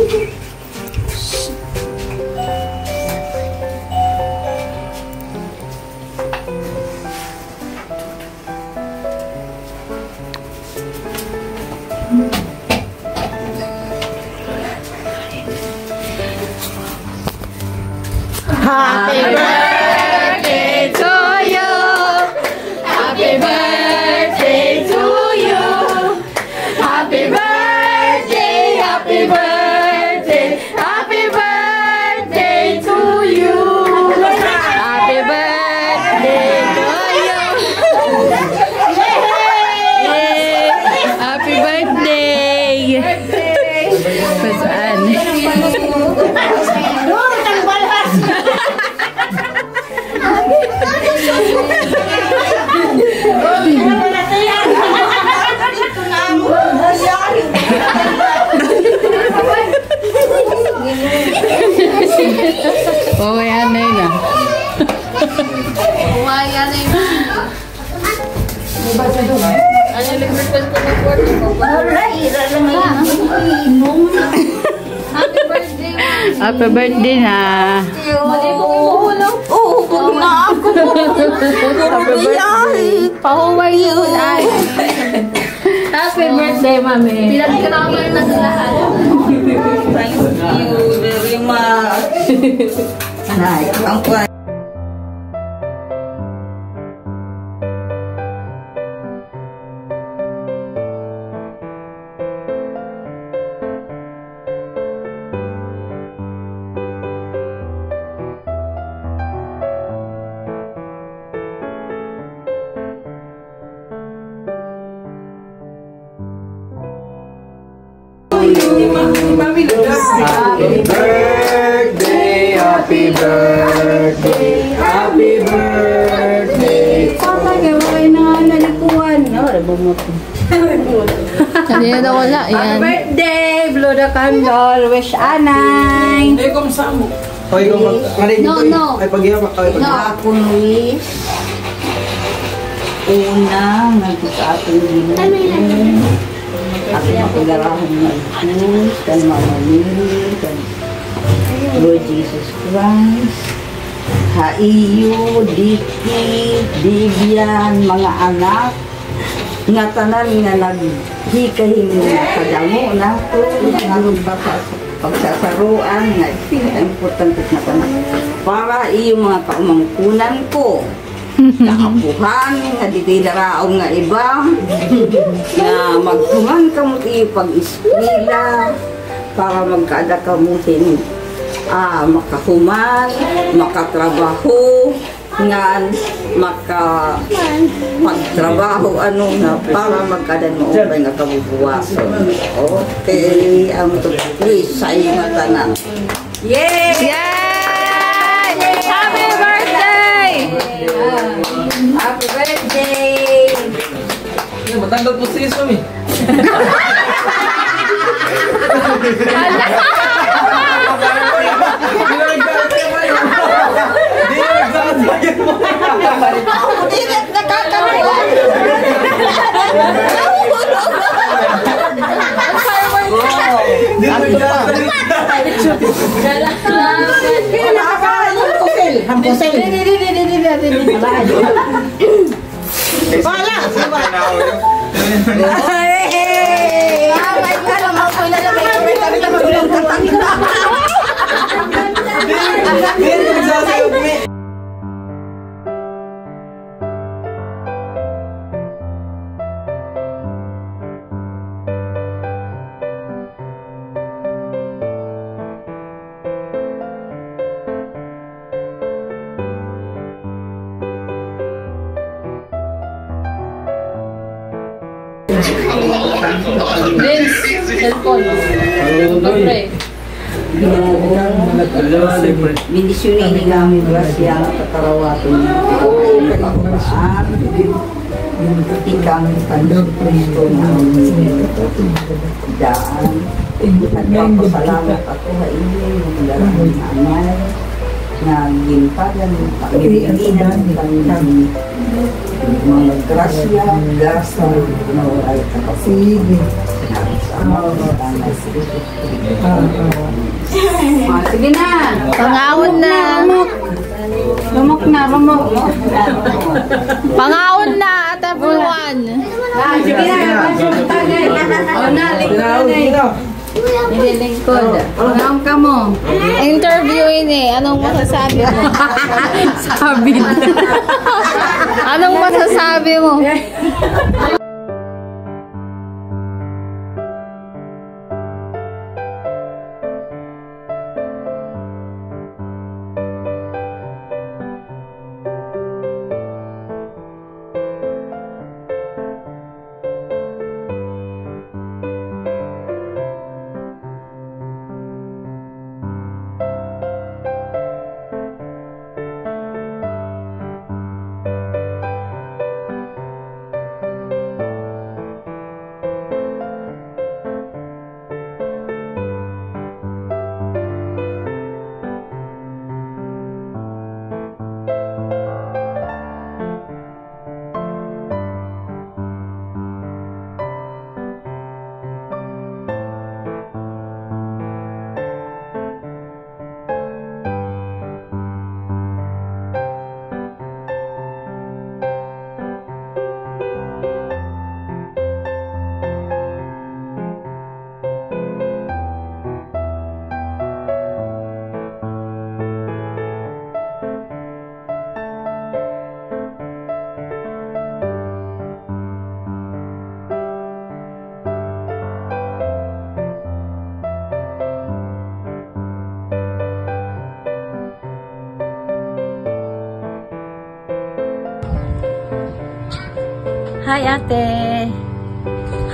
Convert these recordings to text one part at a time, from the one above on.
Happy birthday to you. Happy birthday to you. Happy birthday, happy birthday, happy birthday to you. Happy birthday to you. Happy birthday. Pasaan? Oh, yan na yun ah. Oh, yan na yun. Ano yung request ko ng kwarto ko? Happy birthday. Happy birthday na. Mali ko imuhulaw. Oo, kung na ako. Happy birthday. Pahuway yun ay. Happy birthday, mami. Pinagkaraman na sa lahat. Thank you very much. Nay, ang kway. Happy birthday, happy birthday, happy birthday. Papa, gawin na nga nalikuan. Kanina na wala, yan. Happy birthday, blow the candle, wish Anay. Ay, kumusta mo? Ay, No. Ay, pag-ihapak. No. Akong wish. Una, nagkita atong ginagawa. At mapagarahan ng Diyos, kan Mama Mary, kan Lord Jesus Christ, Haiyo, Diki, Bibian, mga anak, nga tanan nga naghikahin nga kadamo na ito, nga pagsasaruan, nga importante na tanan. Para iyo mga kaumangkunan ko, nakapuhan, nga di daraong nga iba, na magtuman ka mo iyo pag-eskwela, para magkada ka mo makahuman, makatrabaho, nga makapagtrabaho, na para magkada mo ubay nga kabubuwasan. Okay, ang please, sa iyo nga tanan. Yay! Yay! Happy birthday! Happy birthday! Matanggal po si Isom eh. Vince, cellphone. Pag-pray. Bendisyonin ni kami grasya ang katarawaton ikang kandog Kristo na daan nagpapasalamat ako sa inyo yung darahon na anay na gintagan pag-ilinan ng mga grasya na ay kapasig Sige na. Pangawon na. Rumok na, rumok. Pangawon na at everyone. Sige na. O na, lingkod na. Nililingkod. Pangawon ka mo. Interviewin eh. Anong masasabi mo? Sabi na. Anong masasabi mo? Hi ate!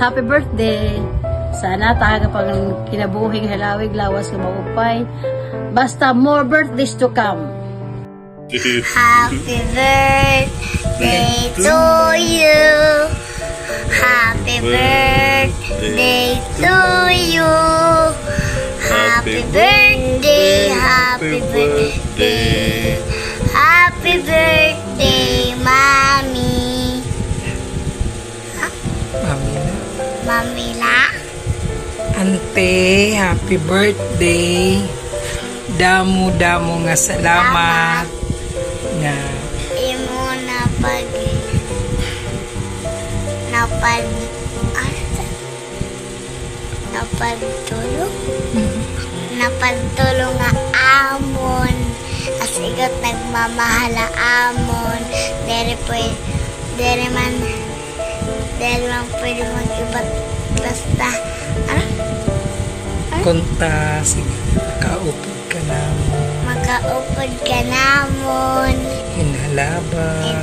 Happy birthday! Sana taga pag kinabuhing halawig lawas ng maupay. Basta more birthdays to come. Happy birthday to you. Happy birthday to you. Happy birthday, happy birthday. Happy birthday, Mommy. Mamila. Ante, happy birthday. Damo-damo nga salamat. Nga. Imo napadtulong nga amon. Asigot nagmamahala amon. Dere man pwede mag-ibat basta Kunta, sige, makaupod ka namon. Makaupod ka namon. Halabaan.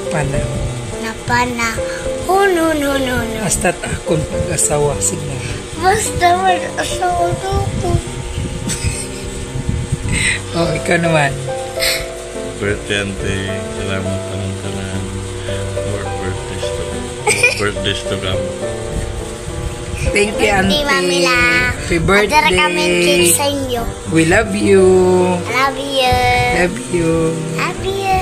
Panahon. Na panahon. Basta't akong pag-asawa, sige. Basta mag-asawa ko. Oh, ikaw naman. Birthday ante, salamat ang tanan. More birthdays to come. Thank you, Auntie. Mamila. Happy birthday. Adara kami cake sa inyo. We love you. Love you. Love you. Love you.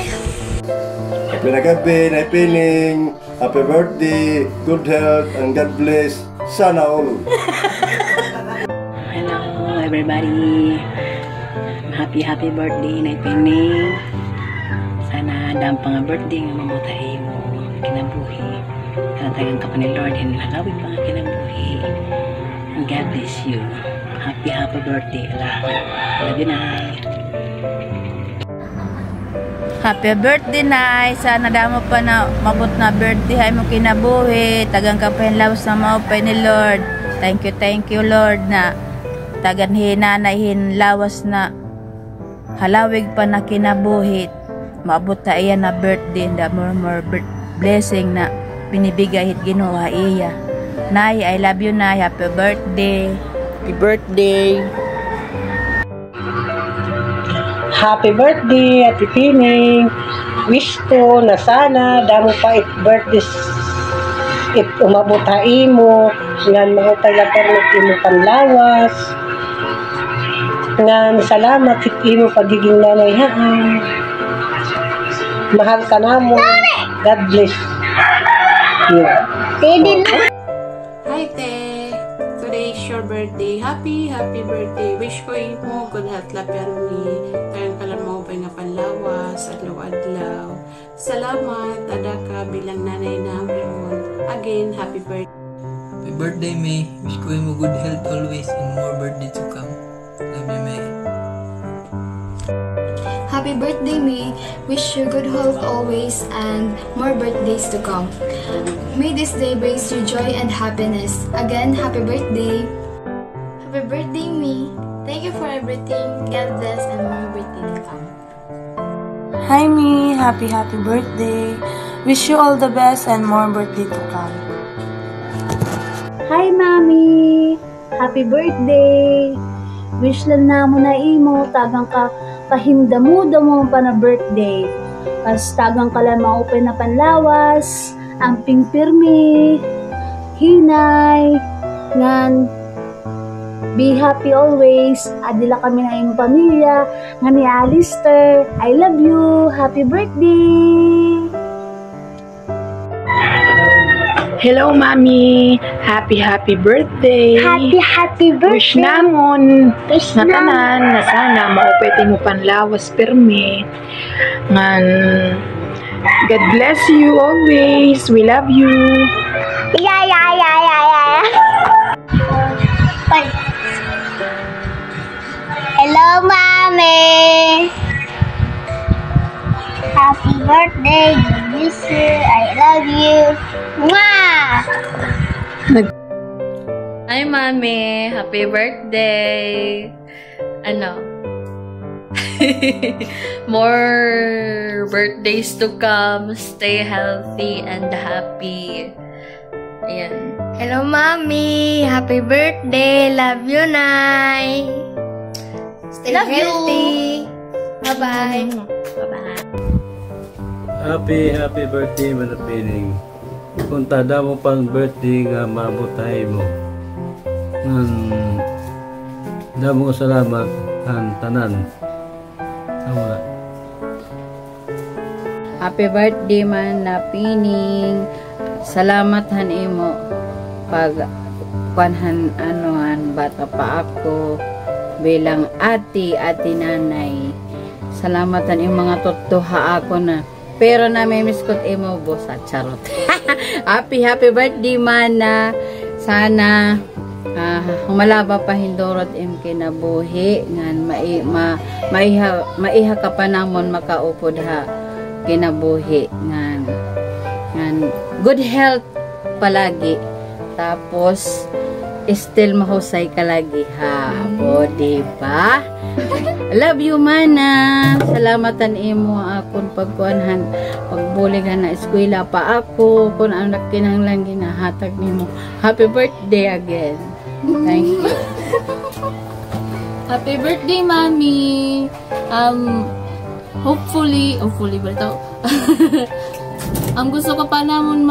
Happy Nagabi, Naipiling, happy birthday, good health, and God bless. Sana all. Hello everybody. Happy birthday Naipiling. Sana dam pa nga birthday nga mamutay mo kinabuhi. Kanatagan ka pa ni Lord and halawig pa nga kinabuhi. And God bless you. Happy birthday. Love you, Nay. Happy birthday, Nay. Sana damo pa na mabot na birthday hay mo kinabuhi. Tagang ka pa yung lawas na maupay ni Lord. Thank you, Lord, na tagan hinanay lawas na halawig pa na kinabuhi. Maabot ta iya na birthday and more blessing na binibigay hit Ginoo iya. Nay, I love you, Nay. Happy birthday. Happy birthday. Happy birthday, Ate Pining. Wish ko na sana damo pa birthday umabot ha imo ngan mga palapernet imo panlawas ngan salamat hit imo pagiging nanay haan. Mahal ka namo. God bless you. Hi, Te. Today is your birthday. Happy birthday. Wish ko mo good health lapiaruni. Tayo ka lang mo nga panlawas, adlaw-adlaw. Salamat, ada ka bilang nanay namin. Again, happy birthday. Happy birthday, May. Wish ko mo good health always and more birthday to come. Love you, May. Happy birthday, May. Wish you good health always and more birthdays to come. May this day brings you joy and happiness. Again, happy birthday. Happy birthday, May. Thank you for everything. God bless and more birthday to come. Hi, May. Happy birthday. Wish you all the best and more birthday to come. Hi, Mami. Happy birthday. Wish lang na mo na imo tagang ka kahindamo-damo pa na birthday. Kas tagang ka lang ma-open na panlawas, ang pingpirmi, hinay, ngan, be happy always, adila kami na iyong pamilya, nga ni Alistair, I love you, happy birthday! Hello, Mami! Happy birthday! Happy birthday! Wish namon na tanan na sana maupete mo panlawas permi. Ngan, God bless you always. We love you. Yeah. Hello, Mommy. Happy birthday, Lisa. I love you. Mwah! Hi, Mami. Happy birthday. More birthdays to come. Stay healthy and happy. Ayan. Hello, Mommy. Happy birthday. Love you, Nay. Stay healthy. Bye-bye. Bye-bye. Happy birthday, Manapining. Kung tada mo pang birthday nga mabutay mo. Damo salamat ang tanan. Tama. Happy birthday man na Pining. Salamat han imo pag kanhan bata pa ako bilang ati nanay. Salamat han imo mga tutuha ako na. Pero namimiss ko imo boss at charot. Happy birthday man na sana humalaba pa hindorot im kinabuhi ngan maiha ka pa namon makaupod ha kinabuhi ngan good health palagi tapos still mahusay ka lagi ha o diba? Love you, Mana. Salamatan imo akong pagkuanhan, pagbuligan na eskwela pa ako, kung ang nakinanglang ginahatag nimo. Happy birthday again. Thank you. Happy birthday, Mami. Hopefully ba ito? Ang gusto ko pa naman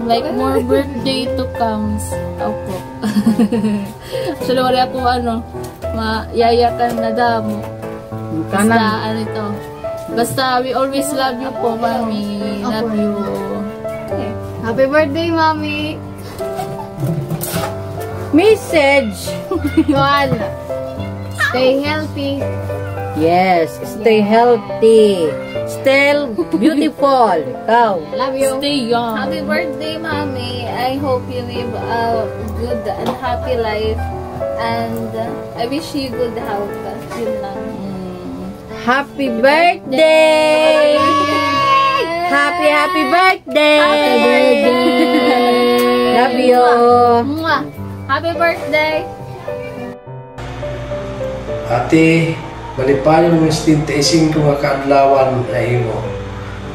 like more birthday to comes. Opo. Actually, wala ako mayayakan na damo. Basta, Basta, we always love you po, Mami. Love you. Okay. Happy birthday, Mami. Message. One. Stay healthy. Yes, stay healthy. Still beautiful. Go. Love you. Stay young. Happy birthday, Mommy. I hope you live a good and happy life. And I wish you good health. Yun lang. Happy birthday! Happy birthday! Happy birthday! Love you. Happy birthday! Ate, malipayon ng 75 nga kaadlawan na imo.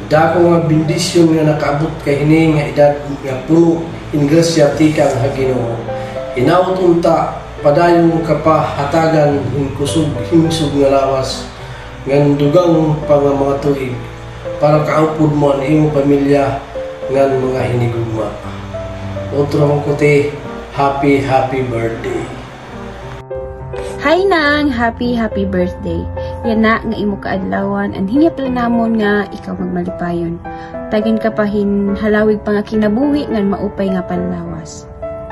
Dako nga bendisyon nga nakaabot kay hini nga edad nga puno in grasya tikang ha Ginoo. Hinaut unta padayon ka pa hatagan kusog himsog nga lawas ngan dugang pa nga mga tuig para kaupod mo ang imo pamilya ngan mga hinigugma. Otro mong kuti, happy birthday. Hi Nang! Happy birthday! yan na nga imo kaadlawan and hingyap lang namon nga ikaw magmalipayon. Tagin ka pa halawig pa nga kinabuhi ngan maupay nga panlawas.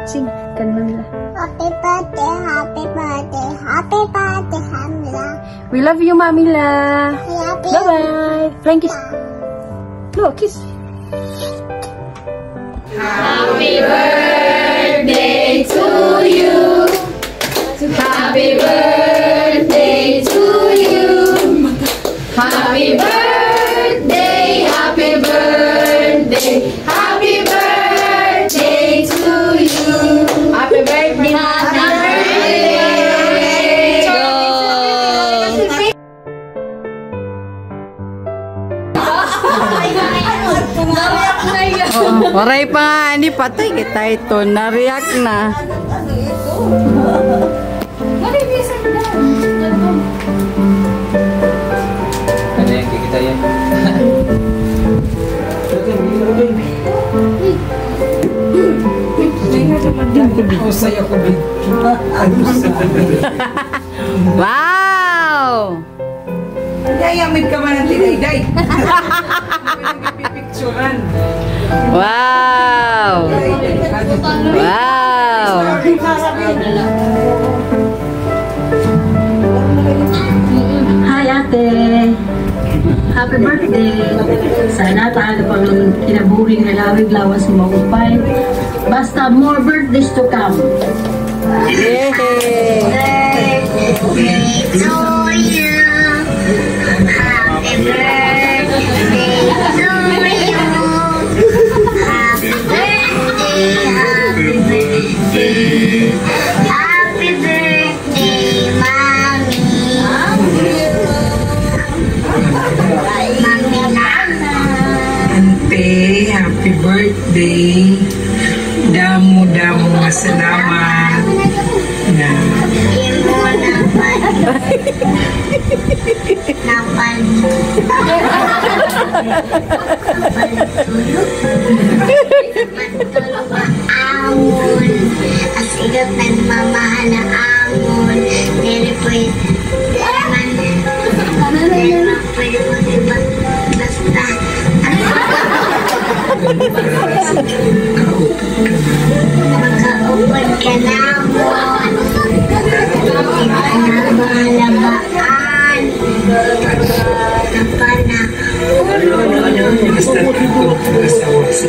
Sing, kanman la. Happy birthday, happy birthday, happy birthday, Hamla. We love you, Mamila. Bye-bye. Frankie. No, kiss. Happy birthday to you. Happy birthday to you. Happy birthday, happy birthday, happy birthday to you. Happy birthday, happy Oh, waray pa nga, hindi patay kita ito. Nariyak na. Ano yan, kikita yan? Wow! Yayamid ka man ang tinayday. Pipicturan. Wow! Wow! Hi ate! Happy birthday! Sana tayo pang kinabuhi ng lawig lawas ni Maupay. Basta more birthdays to come! Yay! birthday to you. Happy birthday to you. Happy birthday, happy birthday. Happy birthday, Mommy. Mommy Nana. Ante, happy birthday. Damo-damo nga salamat. Na. Amon, asigap nagmamahal na amon. Pero pwede mo diba basta magkaupad ka na amon. Malabaan napana Basta ako asawa sa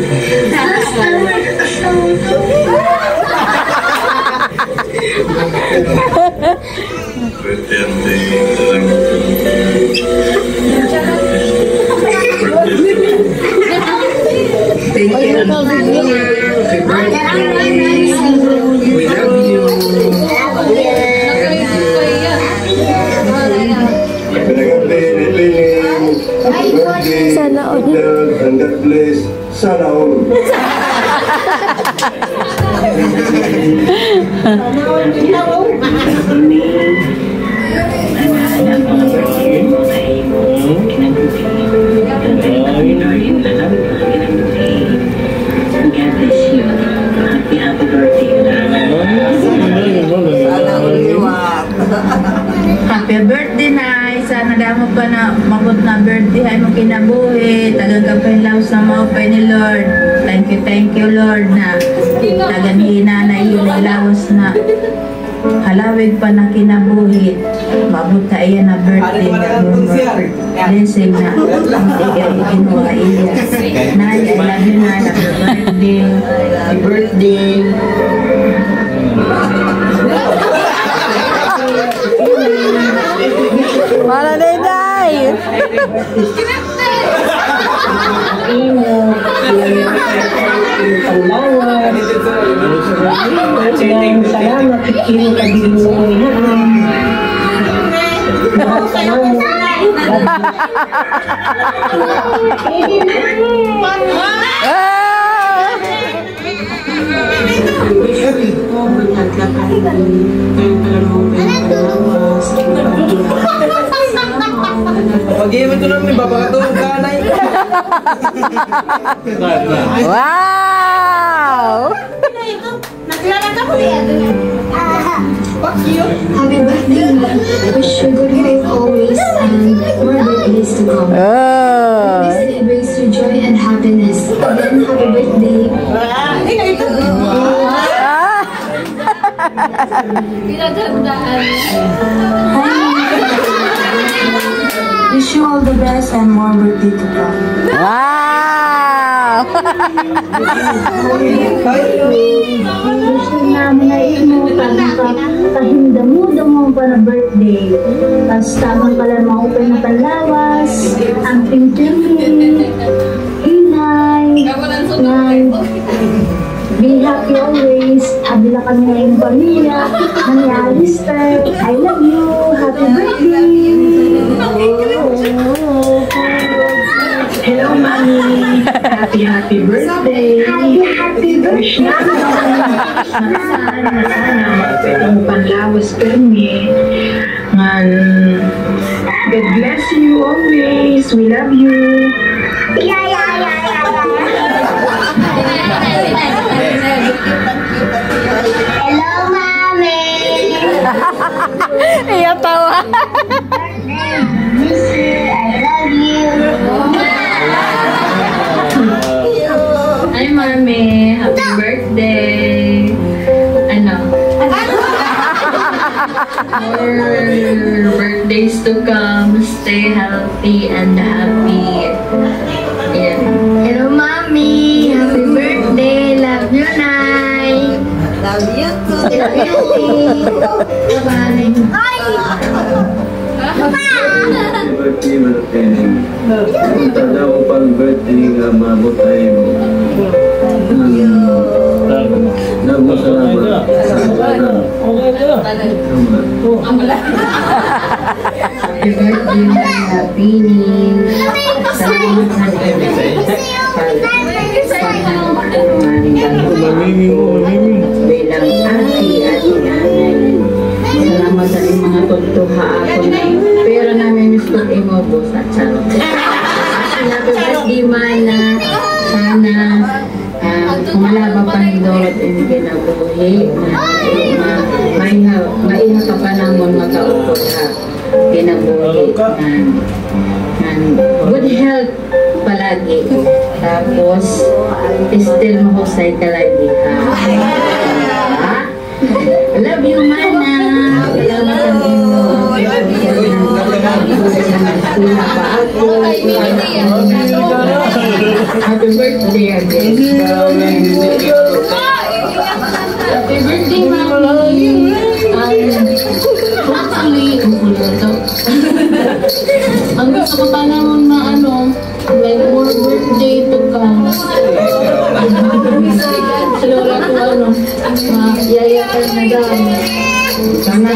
Thank you. Happy birthday. We love you. Sana all. And God bless. Sana all. Happy birthday, Nay. Sana damo pa na mabot na birthday ay mo kinabuhi. Tagang kapilaw sa maupay ni Lord. Thank you, Lord, na tagang hinana yung lawas na halawig pa na kinabuhi. Mabot ta iya na birthday. Blessing na ikinuha iya. Nay, I love you, Nay. Happy birthday. Mana Day? Pag-iwan ko namin, babakatulog ka, Nay. Wow! Naglalagay ko yan. Happy birthday, wish you good health always and more birthdays to come. This day brings you joy and happiness. Again, happy birthday. Wish you all the best and more birthday to come. Wow! Gusto namin na imo kahindamo-damo pa na birthday. Tapos tagang ka lang ma-open na panlawas, ang ping-ping, hinay, be happy always. Abila kami na yung pamilya, ni Alistair. I love you. Happy birthday. Hello, Mommy. Happy birthday. Happy birthday. Wish namin sana magpapang panlawas kami. God bless you always. We love you. Hello, Mommy. Iya tawa. Miss you. I love you. Hi, Mami. Happy birthday. More birthdays to come. Stay healthy and happy. Ayan. Hello, Mommy. Happy birthday. Love you, Nay. Love you too. Love you too. Bye. Birthday mo daw pang birthday nga mabutay mo. Salamat. Happy birthday, Happy New bilang ati at nanay. Salamat sa iyong mga tuntuha ako na pero namimiss ko imo po sa charot. Happy birthday, Mana. Sana malaba pa ni Dorot ang kinabuhi na mainga ka pa namon makaupot ha kinabuhi and good health palagi tapos still mahusay ka lagi ha. Love you, Mana. Salamat ang imo. Happy birthday again. Happy birthday, Mami. Ang gusto ko pa naman na like more birthday to come. Sa lola ko yayakan na dami. Sana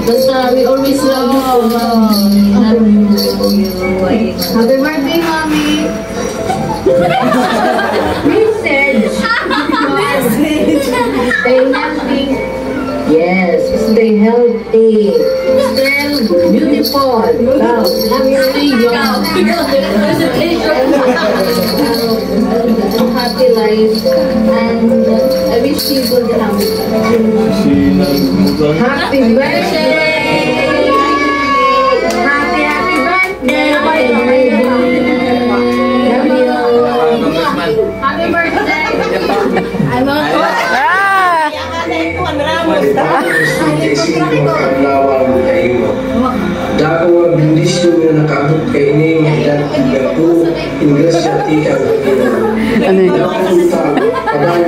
basta we always love you, Mami. Happy birthday, Mami. Message. Stay healthy. Yes, stay healthy. Stay beautiful. Stay young. Happy life. And I wish you good health. Happy birthday. Happy birthday. Happy birthday. I love you. Dako nga bendisyon nga nakaabot kay ini nga edad 30 Ingles sa tikang Ano yun?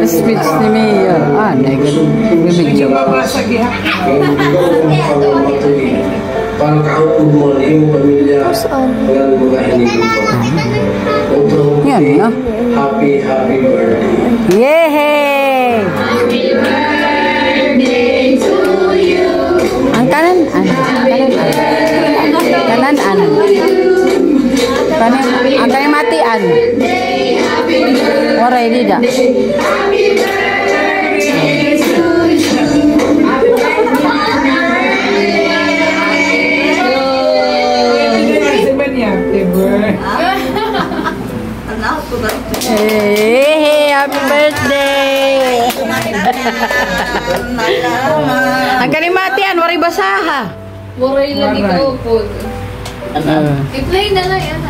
Speech ni Mayor. Nagbibigyo. Para kaupod mo na iyong pamilya ng mga hinigong Yan, no? Happy birthday. Yehey! Happy birthday to you. Ang kanan. Ang kanan matian. Oray, tidak. Happy birthday to you. Hey, happy birthday! basaha. Waray lagi ko po. I-play na lang yan.